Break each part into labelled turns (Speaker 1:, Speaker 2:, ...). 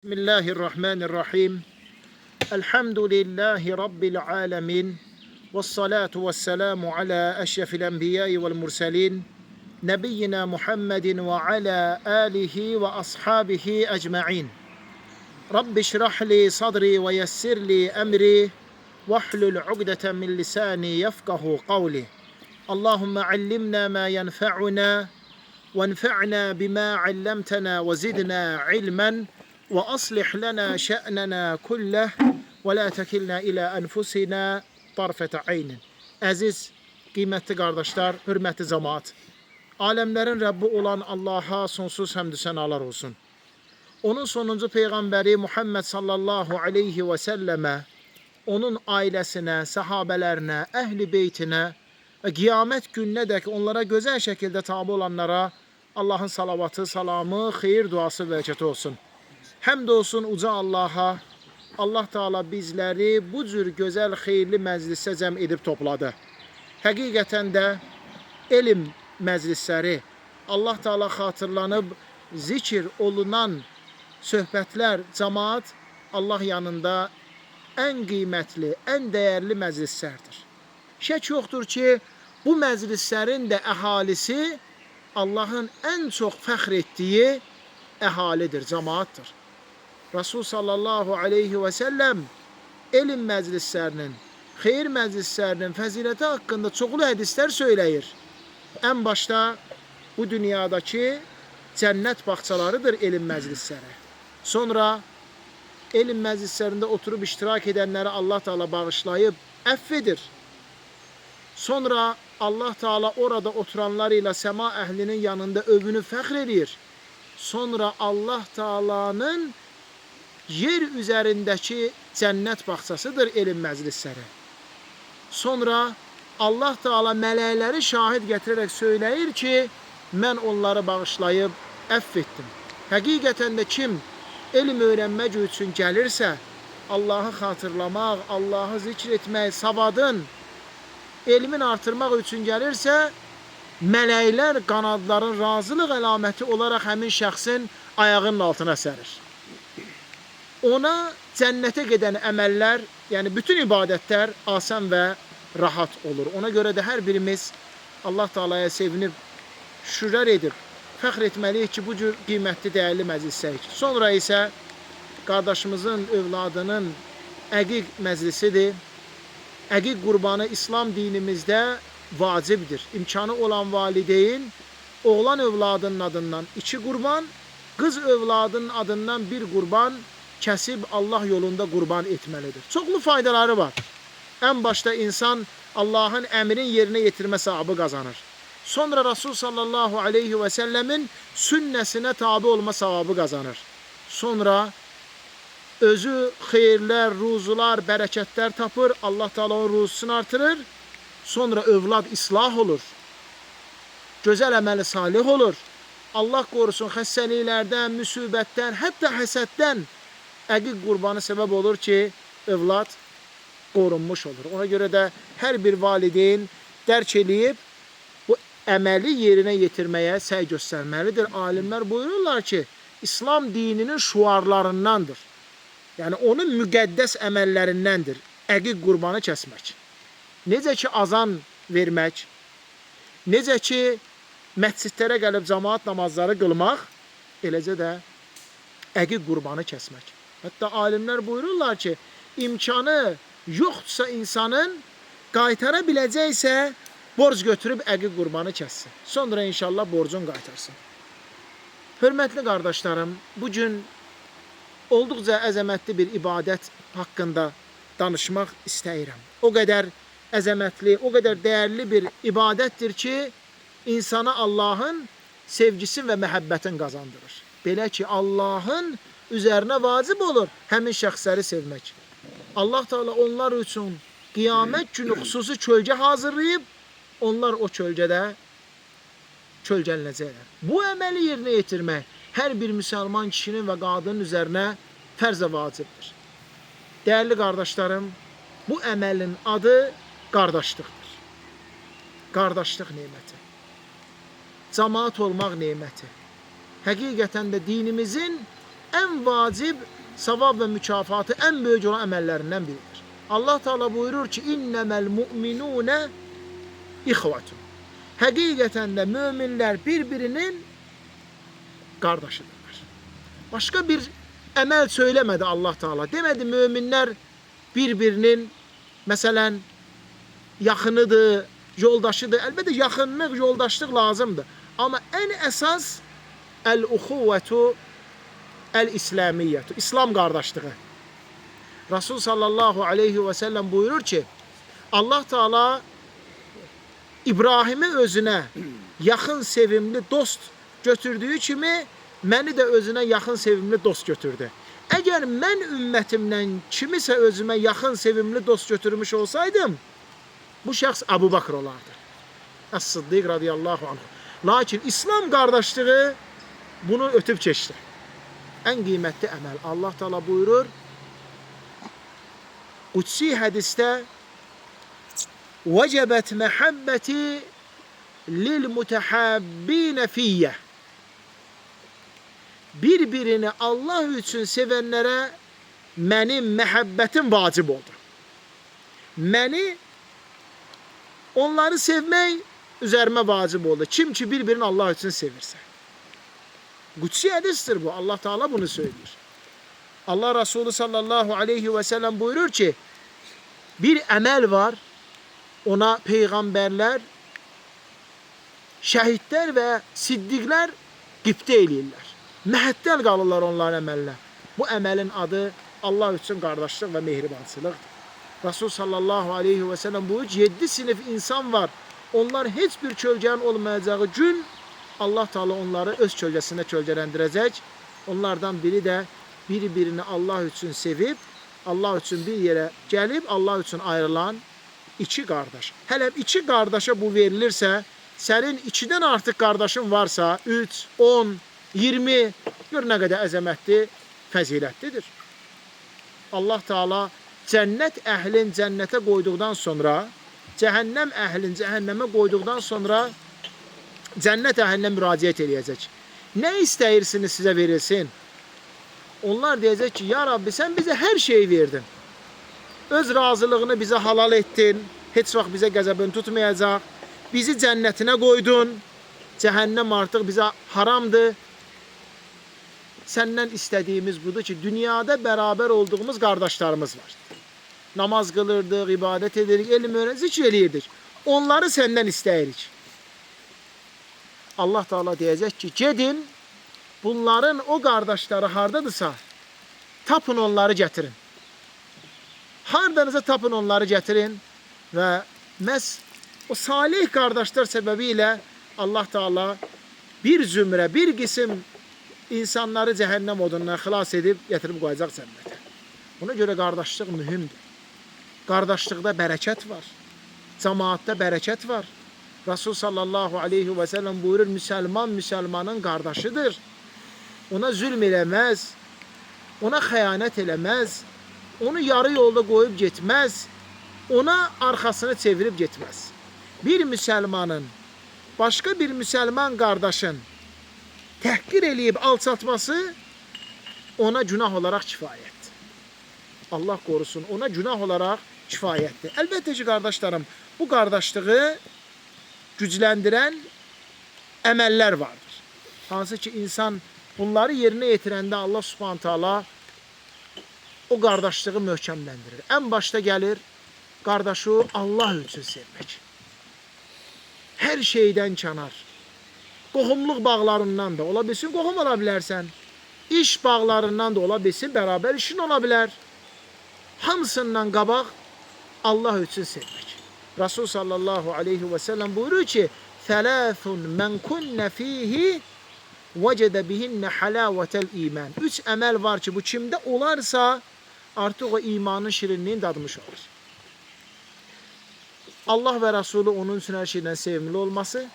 Speaker 1: Bismillahirrahmanirrahim. Elhamdülillahi Rabbil alemin. Vessalatu vesselamu ala eşrefil enbiyai vel murselin. Nebiyyina Muhammedin ve ala alihi ve ashabihi ecma'in. Rabbi şrah sadri ve yessir emri. Vahlul ugdeten min lisani yefkahu kavli. Allahümme allimna ma yenfa'una. وانفعنا بما علمتنا وزدنا علما وأصلح لنا شأننا كله ولا تكلنا إلى أنفسنا طرفة عين. Əziz, qiymətli qardaşlar, hörmətli cəmaət. Aləmlərin Rəbbi olan Allaha sonsuz həmd sənalar olsun. Onun sonuncu peyğəmbəri Muhammed sallallahu aleyhi və səlləmə, onun ailəsinə, səhabələrinə, əhli beytinə və qiyamət gününədək onlara gözəl şəkildə tabi olanlara Allahın salavatı, salamı, xeyir duası və bərəkəti olsun. Həmd olsun uca Allaha. Allah Teala bizləri bu cür gözəl, xeyirli məclisə cəm edib topladı. Həqiqətən də elm məclisləri, Allah Teala xatırlanıb zikr olunan söhbətlər, cəmaət Allah yanında ən qiymətli, ən dəyərli məclislərdir. Şək yoxdur ki, bu məclislərin də əhalisi Allahın ən çox fəxr etdiyi əhalidir, cəmaatdır. Rasul sallallahu aleyhi və səlləm elm məclislərinin, xeyir məclislərinin fəziləti haqqında çoxlu hədislər söyləyir. Ən başda bu dünyadakı cənnət bağçalarıdır elm məclisləri. Sonra elm məclislərində oturub iştirak edənləri Allah Teala bağışlayıb əfv edir. Sonra Allah Teala orada oturanlar ilə səma əhlinin yanında övünü fəxr edir. Sonra Allah Teala'nın yer üzərindəki cənnət bağçasıdır elm məclisləri. Sonra Allah Teala mələkləri şahid gətirərək söyləyir ki, mən onları bağışlayıb əfv etdim. Həqiqətən də kim elm öyrənmək üçün gəlirsə, Allahı xatırlamaq, Allahı zikr etmək, savadın, elmin artırmaq üçün gəlirsə, mələklər qanadların razılıq əlaməti olaraq həmin şəxsin ayağının altına sərir. Ona cənnətə gedən əməllər, yəni bütün ibadətlər asan və rahat olur. Ona görə də hər birimiz Allah Teala'ya sevinib, şükür edib, fəxr etməliyik ki, bu cür qiymətli, dəyərli məclisəyik. Sonra isə qardaşımızın, övladının əqiq məclisidir. Əqiq qurbanı İslam dinimizdə vacibdir. İmkanı olan valideyn oğlan övladının adından 2 qurban, qız övladının adından 1 qurban kəsib Allah yolunda qurban etməlidir. Çoxlu faydaları var. Ən başda insan Allahın əmrin yerinə yetirmə savabı qazanır. Sonra Rasul sallallahu aleyhi və səlləmin sünnəsinə tabi olma savabı qazanır. Sonra özü xeyirlər, ruzular, bərəkətlər tapır. Allah Teala onun ruzusunu artırır. Sonra övlad islah olur. Gözəl əməli salih olur. Allah qorusun xəstəliklərdən, müsibətdən, hətta həsəddən əqiq qurbanı səbəb olur ki, övlad qorunmuş olur. Ona görə də hər bir valideyn dərk eləyib bu əməli yerinə yetirməyə səy göstərməlidir. Alimlər buyururlar ki, İslam dininin şuarlarındandır. Yəni, onun müqəddəs əməllərindəndir əqiq qurbanı kəsmək. Necə ki, azan vermək, necə ki, məscidlərə gəlib cəmaat namazları qılmaq, eləcə də əqiq qurbanı kəsmək. Hətta alimlər buyururlar ki, imkanı yoxdursa insanın, qaytara biləcəksə, borc götürüb əqiq qurbanı kəssin. Sonra inşallah borcun qaytarsın. Hörmətli qardaşlarım, bugün olduqca əzəmətli bir ibadət haqqında danışmaq istəyirəm. O qədər əzəmətli, o qədər dəyərli bir ibadətdir ki, insana Allahın sevgisi və məhəbbətin qazandırır. Belə ki, Allahın üzərinə vacib olur həmin şəxsləri sevmək. Allah Teala onlar üçün qiyamət günü xüsusi kölgə hazırlayıb, onlar o kölgədə kölgələnəcəklər. Bu əməli yerinə yetirmək hər bir müsəlman kişinin və qadının üzərinə fərzə vacibdir. Dəyərli qardaşlarım, bu əməlin adı qardaşlıqdır. Qardaşlıq neməti. Cəmaat olmaq neməti. Həqiqətən də dinimizin ən vacib savab və mükafatı ən böyük olan əməllərindən biridir. Allah Teala buyurur ki, İnnemel mu'minune ihvatun. Həqiqətən də möminlər bir-birinin qardaşıdırlar. Başqa bir əməl söyləmədi Allah Teala. Demədi möminlər bir-birinin məsələn yaxınıdır, yoldaşıdır. Əlbəttə yaxınlıq, yoldaşlıq lazımdır. Amma ən əsas el-uxuvvetu el-İslamiyyətu, İslam qardaşlığı. Rasul sallallahu aleyhi ve sellem buyurur ki, Allah Teala İbrahim'i özünə yaxın sevimli dost götürdüyü kimi məni də özünə yaxın sevimli dost götürdü. Əgər mən ümmətimdən kimisə özümə yaxın sevimli dost götürmüş olsaydım, bu şəxs Əbu Bakr olardı. Əs-Siddiq radiyallahu anh. Lakin İslam qardaşlığı bunu ötüb keçdi. Ən qiymətli əməl. Allah Teala buyurur, Qudsi hədisdə vəcəbət məhəbbəti lil-mütəhabbinə fiyyə. Bir-birini Allah üçün sevənlərə mənim məhəbbətim vacib oldu. Onları sevmək üzərimə vacib oldu. Kim ki bir-birini Allah üçün sevirsə. Qudsi hədisdir bu. Allah Teala bunu söylüyor. Allah Resulü sallallahu aleyhi ve sellem buyurur ki, bir əməl var, ona peyğəmbərlər, şəhidlər və siddiqlər qibtə eləyirlər. Məhəttəl qalırlar onların əməlinə. Bu əməlin adı Allah üçün qardaşlıq və mehribansılıqdır. Resul sallallahu aleyhi ve sellem buyurur ki, 7 sinif insan var. Onlar heç bir kölgənin olmayacağı gün Allah Teala onları öz kölgəsində kölgələndirəcək. Onlardan biri də bir-birini Allah üçün sevib, Allah üçün bir yerə gəlib, Allah üçün ayrılan iki qardaş. Hələ iki qardaşa bu verilirsə, sənin 2-dən artıq qardaşın varsa, 3, 10, 20, gör nə qədər əzəmətli, fəzilətlidir. Allah Teala cənnət əhlin cənnətə qoyduqdan sonra, cəhənnəm əhlin cəhənnəmə qoyduqdan sonra cənnət əhlinə müraciət eləyəcək. Nə istəyirsiniz sizə verilsin? Onlar deyəcək ki, ya Rabbi, sən bizə hər şeyi verdin. Öz razılığını bizə halal etdin. Heç vaxt bizə qəzəbin tutmayacaq. Bizi cənnətinə qoydun. Cəhənnəm artıq bizə haramdır. Səndən istədiyimiz budur ki, dünyada bərabər olduğumuz qardaşlarımız var. Namaz qılırdıq, ibadət edirik, elm öyrəndik, zikr eləyirdik. Onları səndən istəyirik. Allah Teala deyəcək ki, gedin, bunların o qardaşları hardadırsa, tapın onları gətirin. Hardanıza tapın onları gətirin və məhz o salih qardaşlar səbəbilə Allah Teala bir zümrə, bir qisim insanları cəhənnəm odundan xilas edib, gətirib qoyacaq cənnətə. Buna görə qardaşlıq mühümdür. Qardaşlıqda bərəkət var. Cəmaatda bərəkət var. Resul sallallahu aleyhi ve sellem buyurur, Müslüman Müslümanın qardaşıdır. Ona zülm eləməz, ona xəyanət eləməz, onu yarı yolda qoyub getməz, ona arxasını çevirib getməz. Bir Müslümanın, başqa bir Müslüman qardaşın təhqir eləyib alçatması ona günah olaraq kifayətdir. Allah qorusun, ona günah olaraq kifayətdir. Əlbəttə ki, qardaşlarım, bu qardaşlığı gücləndirən əməllər vardır. Hansı ki, insan bunları yerinə yetirəndə Allah Subhanahu Taala o qardaşlığı möhkəmləndirir. Ən başda gəlir qardaşı Allah üçün sevmək. Hər şeydən kənar. Qohumluq bağlarından da ola bilsin, qohum ola bilərsən. İş bağlarından da ola bilsin, bərabər işin ola bilər. Hamısından qabaq Allah üçün sevmək. Resul sallallahu aleyhi ve sellem buyuruyor ki, "Thalathun men kunna fihi vecede bihinne halavetel iman." 3 əməl var ki, bu kimdə olarsa artıq o imanın şirinliğini dadmış olur. Allah ve Resulü onun üçün hər şeydən sevimli olması,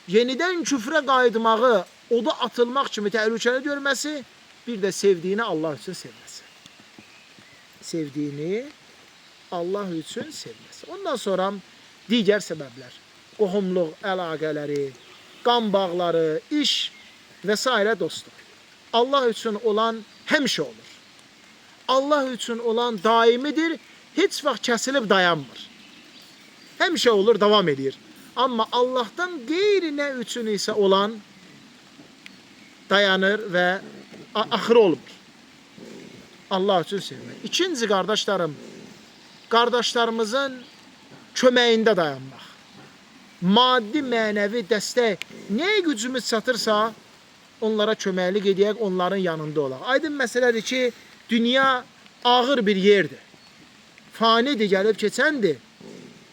Speaker 1: yenidən küfrə qayıtmağı, oda atılmaq kimi təhlükəli görməsi, bir də sevdiyini Allah üçün sevməsi. Sevdiyini Allah üçün sevməsi. Ondan sonra digər səbəblər, qohumluq əlaqələri, qan bağları, iş və s. dostluq. Allah üçün olan həmişə olur. Allah üçün olan daimidir, heç vaxt kəsilib dayanmır. Həmişə olur, davam edir. Amma Allah'tan qeyri nə üçün isə olan dayanır və axırı olmur. Allah üçün sevmək. İkinci qardaşlarım, qardaşlarımızın köməyində dayanmaq. Maddi, mənəvi dəstək, nəyə gücümüz çatırsa, onlara köməklik edək, onların yanında olaq. Aydın məsələdir ki, dünya ağır bir yerdir. Fanidir, gəlib keçəndir.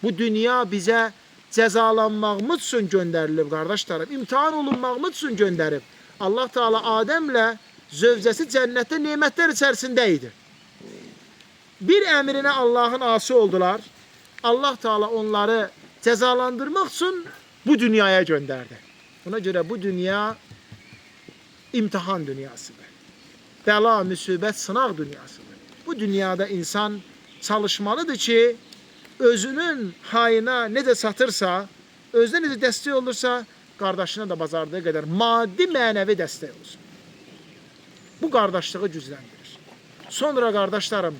Speaker 1: Bu dünya bizə cəzalanmağımız üçün göndərilib, qardaşlarım. İmtihan olunmağımız üçün göndərib. Allah Teala Adəmlə zövcəsi cənnətdə nemətlər içərisində idi. Bir əmrinə Allahın asi oldular. Allah Teala onları cəzalandırmaq üçün bu dünyaya göndərdi. Buna görə bu dünya imtihan dünyasıdır. Bəla, müsibət, sınaq dünyasıdır. Bu dünyada insan çalışmalıdır ki, özünün hayına necə satırsa, özünə necə dəstək olursa, qardaşına da bazardığı qədər maddi, mənəvi dəstək olsun. Bu qardaşlığı gücləndirir. Sonra qardaşlarım,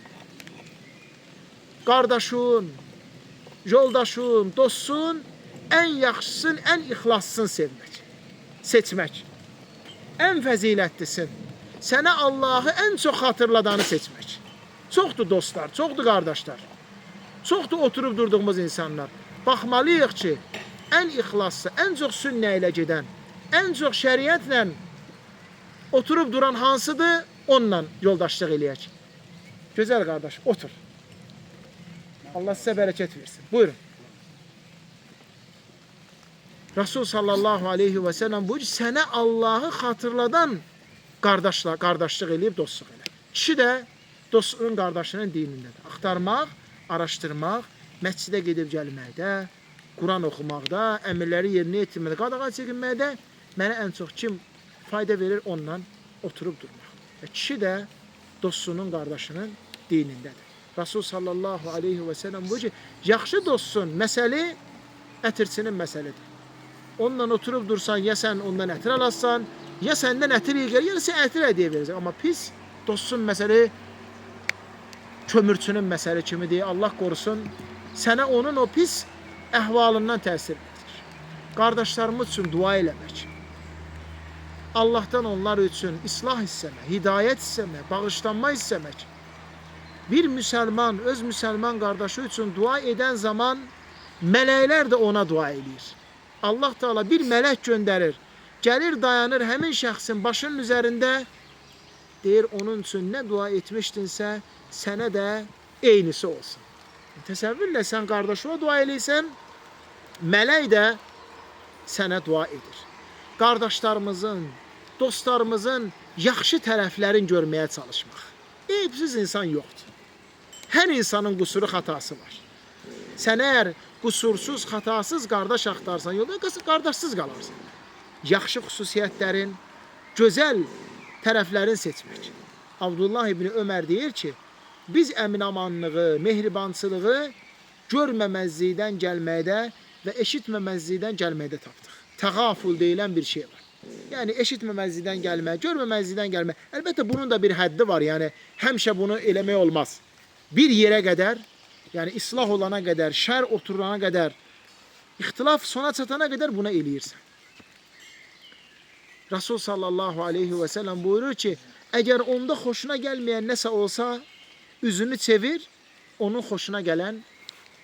Speaker 1: qardaşın, yoldaşın, dostun ən yaxşısın, ən ixlaslısın sevmək, seçmək. Ən fəzilətlisin. Sənə Allahı ən çox xatırladanı seçmək. Çoxdur dostlar, çoxdur qardaşlar. Çoxdur oturub durduğumuz insanlar. Baxmalıyıq ki, ən ixlaslı, ən çox sünnə ilə gedən, ən çox şəriətlə oturub duran hansıdır? Onunla yoldaşlıq eləyək. Gözəl qardaş, otur. Allah sizə bərəkət versin. Buyurun. Resul sallallahu aleyhi və səlləm buyur, sənə Allahı xatırladan qardaşlıq eləyib, dostluq elə. Kişi də dostluğun qardaşının dinindədir. Axtarmaq, araşdırmaq, məscidə gedib gəlməkdə, Quran oxumaqda, əmrləri yerinə yetirməkdə, qadağan çəkinməkdə mənə ən çox kim fayda verir, ondan oturub durmaq. Və kişi də dostunun qardaşının dinindədir. Resul sallallahu aleyhi və səlləm buyur ki, yaxşı dostsun məsəli ətirçinin məsəlidir. Onunla oturub dursan, ya sən ondan ətir alassan, ya səndən ətir yiyir, ya sən ətir hədiyyə verəcək. Amma pis dostun məsəli kömürçünün məsəli kimidir. Allah qorusun, sənə onun o pis əhvalından təsir edir. Qardaşlarımız üçün dua eləmək. Allah'tan onlar üçün islah istəmək, hidayət istəmək, bağışlanma istəmək. Bir müsəlman, öz müsəlman qardaşı üçün dua edən zaman mələklər də ona dua edir. Allah Teala bir mələk göndərir, gəlir dayanır həmin şəxsin başının üzərində, deyir onun üçün nə dua etmişdinsə, sənə də eynisi olsun. Təsəvvürlə sən qardaşına dua eləysən, mələk də sənə dua edir. Qardaşlarımızın, dostlarımızın yaxşı tərəflərini görməyə çalışmaq. Eyibsiz insan yoxdur. Hər insanın qüsuru, xatası var. Sən əgər qusursuz, xatasız qardaş axtarsan, yolda qardaşsız qalarsan. Yaxşı xüsusiyyətlərin, gözəl tərəflərin seçmək. Abdullah ibn Ömər deyir ki, biz əminamanlığı, mehribançılığı görməməzlikdən gəlməkdə və eşitməməzlikdən gəlməkdə tapdıq. Təğaful deyilən bir şey var. Yəni eşitməməzlikdən gəlmək, görməməzlikdən gəlmək. Əlbəttə bunun da bir həddi var. Yəni həmişə bunu eləmək olmaz. Bir yerə qədər, yəni islah olana qədər, şər oturana qədər, ixtilaf sona çatana qədər buna eləyirsən. Resul sallallahu aleyhi və səlləm buyurur ki, əgər onda xoşuna gəlməyən nəsə olsa, üzünü çevir, onun xoşuna gələn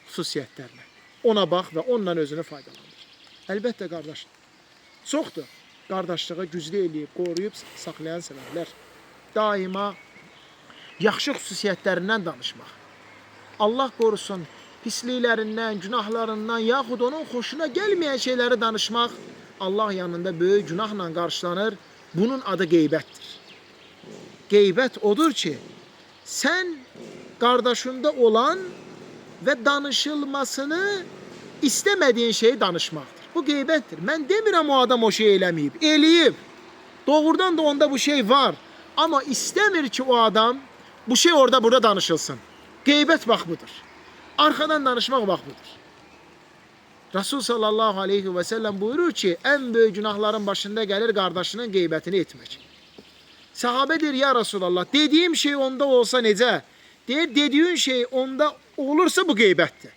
Speaker 1: xüsusiyyətlərlə. Ona bax və ondan özünü faydalandır. Əlbəttə qardaş, çoxdur. Qardaşlığı güclü eləyib, qoruyub, saxlayan səbəblər. Daima yaxşı xüsusiyyətlərindən danışmaq. Allah qorusun, pisliklərindən, günahlarından, yaxud onun xoşuna gəlməyən şeyləri danışmaq Allah yanında böyük günahla qarşılanır. Bunun adı qeybətdir. Qeybət odur ki, sən qardaşında olan və danışılmasını istəmədiyin şeyi danışmaqdır. Bu qeybətdir. Mən demirəm o adam o şey eləməyib. Eləyib. Doğrudan da onda bu şey var. Amma istəmir ki o adam bu şey orada burada danışılsın. Qeybət bax budur. Arxadan danışmaq bax budur. Resul sallallahu aleyhi və səlləm buyurur ki, ən böyük günahların başında gəlir qardaşının qeybətini etmək. Sahabe deyir, ya Resulallah, dediyim şey onda olsa necə? Deyir, dediyin şey onda olursa bu qeybətdir.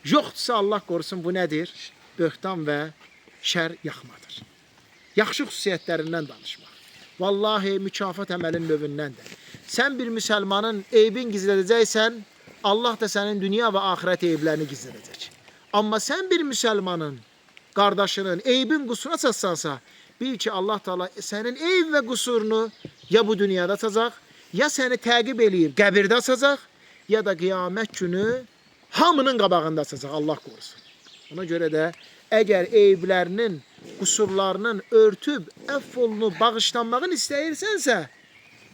Speaker 1: Yoxdursa Allah qorusun, bu nədir? Böhtan və şər yaxmadır. Yaxşı xüsusiyyətlərindən danışmaq. Vallahi mükafat əməlin növündəndir. Sən bir müsəlmanın eybin gizlədəcəksən, Allah da sənin dünya və axirət eyblərini gizlədəcək. Amma sən bir müsəlmanın, qardaşının eybin qüsuruna çatsansa, bil ki Allah Teala sənin eyb və qüsurunu ya bu dünyada açacaq, ya səni təqib eləyib qəbirdə açacaq, ya da qiyamət günü hamının qabağında açacaq, Allah qorusun. Ona görə də əgər eyblərinin, qüsurlarının örtüb, əff olunub, bağışlanmağını istəyirsənsə,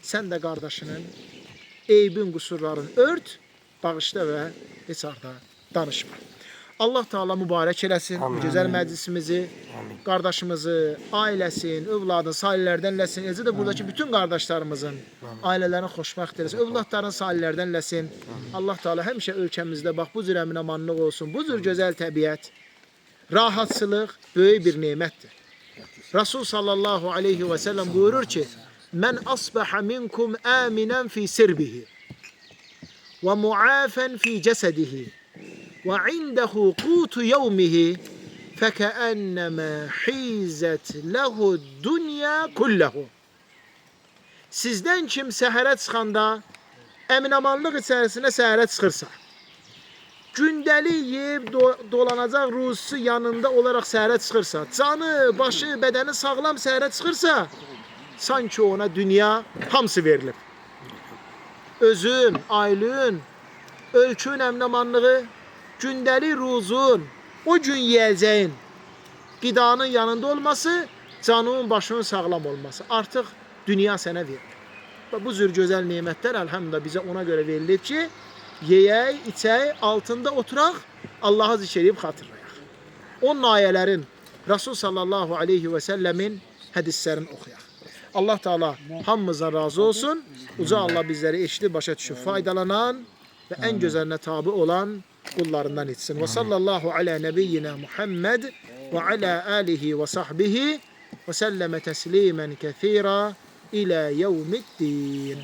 Speaker 1: sən də qardaşının eybin, qüsurlarını ört, bağışla və heç arada danışma. Allah Teala mübarək eləsin, gözəl məclisimizi, qardaşımızı, ailəsin, övladın, salihlərdən eləsin. Eləcə də buradakı bütün qardaşlarımızın ailələrini xoşbəxt eləsin, övladların salihlərdən eləsin. Allah Teala həmişə ölkəmizdə bax bu cür əmin-amanlıq olsun, bu cür gözəl təbiət, rahatçılıq böyük bir nemətdir. Rasul sallallahu aleyhi və səlləm buyurur ki, Mən asbaha minkum aminən fi sirbihi və muafən fi cəsədihi və indehu qutu yevmihi fəkəənnəmə hizət ləhu dünya kulləhu. Sizdən kim səhərə çıxanda əmin-amanlıq içərisində səhərə çıxırsa, gündəlik yeyib dolanacaq ruzusu yanında olaraq səhərə çıxırsa, canı, başı, bədəni sağlam səhərə çıxırsa, sanki ona dünya hamısı verilib. Özün, aylığın, ölkün əmin-amanlığı, gündəlik ruzun, o gün yiyəcəyin, qidanın yanında olması, canın, başının sağlam olması. Artıq dünya sənə verilir. Bu cür gözəl nemətlər əlhamdülillah bizə ona görə verilir ki, yeyək, içək, altında oturaq, Allah'a zikr edib xatırlayaq. O ayələrin, Rasul sallallahu aleyhi və səlləmin hədislərini oxuyaq. Allah Teala hamımızdan razı olsun. Uca Allah bizləri eşli başa düşüb faydalanan və ən gözəlinə tabi olan qullarından etsin. Və sallallahu alə nəbiyyina Muhammed və alə alihi və sahbihi və səlləmə təslimən kəthira ilə yevmiddin.